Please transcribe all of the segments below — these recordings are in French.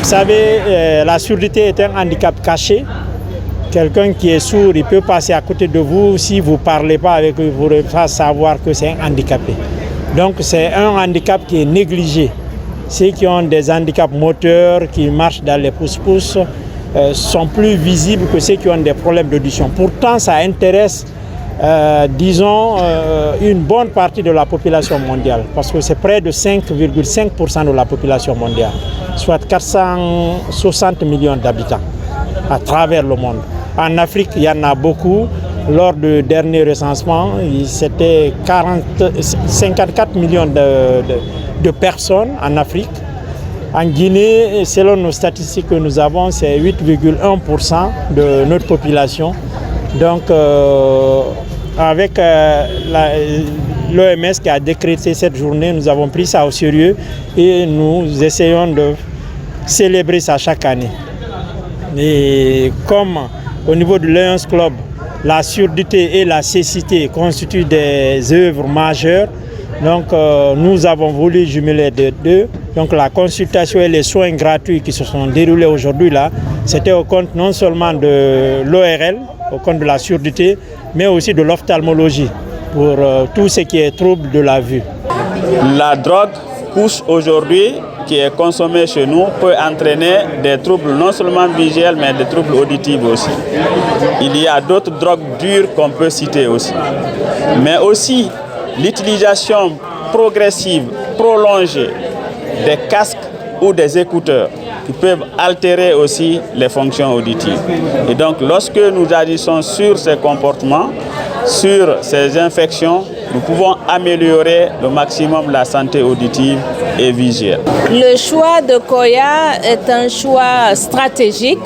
Vous savez, la surdité est un handicap caché. Quelqu'un qui est sourd, il peut passer à côté de vous. Si vous ne parlez pas avec lui, vous ne pouvez pas savoir que c'est un handicapé. Donc c'est un handicap qui est négligé. Ceux qui ont des handicaps moteurs, qui marchent dans les pousse-pousse, sont plus visibles que ceux qui ont des problèmes d'audition. Pourtant, ça intéresse, disons, une bonne partie de la population mondiale, parce que c'est près de 5,5% de la population mondiale, soit 460 millions d'habitants à travers le monde. En Afrique, il y en a beaucoup. Lors du dernier recensement, c'était 54 millions de personnes en Afrique. En Guinée, selon nos statistiques que nous avons, c'est 8,1% de notre population. Donc, avec l'OMS qui a décrété cette journée, nous avons pris ça au sérieux et nous essayons de célébrer ça chaque année. Et comme au niveau du Lions Club, la surdité et la cécité constituent des œuvres majeures, donc nous avons voulu jumeler les deux. Donc la consultation et les soins gratuits qui se sont déroulés aujourd'hui là, c'était au compte non seulement de l'ORL, au compte de la surdité, mais aussi de l'ophtalmologie pour tout ce qui est trouble de la vue. La drogue couche aujourd'hui qui est consommée chez nous peut entraîner des troubles non seulement visuels mais des troubles auditifs aussi. Il y a d'autres drogues dures qu'on peut citer aussi. Mais aussi l'utilisation progressive, prolongée des casques ou des écouteurs qui peuvent altérer aussi les fonctions auditives. Et donc lorsque nous agissons sur ces comportements, sur ces infections, nous pouvons améliorer le maximum la santé auditive et visuelle. Le choix de Koya est un choix stratégique.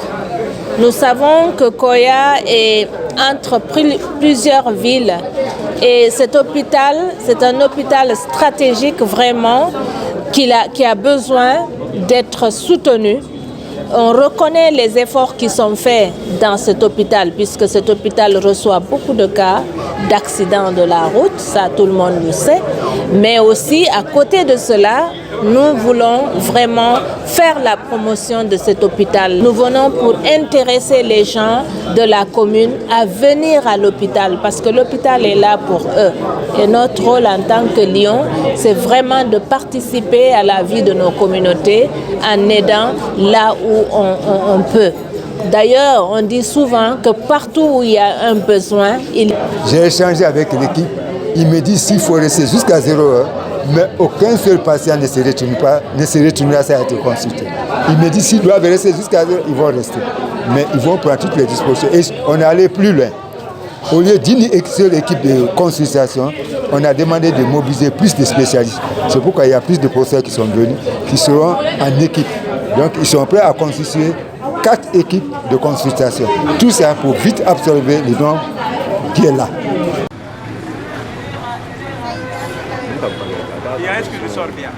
Nous savons que Koya est entre plusieurs villes et cet hôpital, c'est un hôpital stratégique vraiment qui a besoin d'être soutenu. On reconnaît les efforts qui sont faits dans cet hôpital puisque cet hôpital reçoit beaucoup de cas d'accidents de la route, ça tout le monde le sait. Mais aussi à côté de cela, nous voulons vraiment faire la promotion de cet hôpital. Nous venons pour intéresser les gens de la commune à venir à l'hôpital parce que l'hôpital est là pour eux. Et notre rôle en tant que Lyon, c'est vraiment de participer à la vie de nos communautés en aidant là où on peut. D'ailleurs, on dit souvent que partout où il y a un besoin, J'ai échangé avec l'équipe, il me dit s'il faut rester jusqu'à 0 heure, mais aucun seul patient ne se retournera à être consulté. Il me dit s'ils doivent rester jusqu'à 0 heure, ils vont rester. Mais ils vont prendre toutes les dispositions. Et on est allé plus loin. Au lieu d'une seule équipe de consultation, on a demandé de mobiliser plus de spécialistes. C'est pourquoi il y a plus de professeurs qui sont venus, qui seront en équipe. Donc ils sont prêts à constituer 4 équipes de consultation. Tout ça pour vite absorber le nombre qui est là. Est-ce que nous sort bien?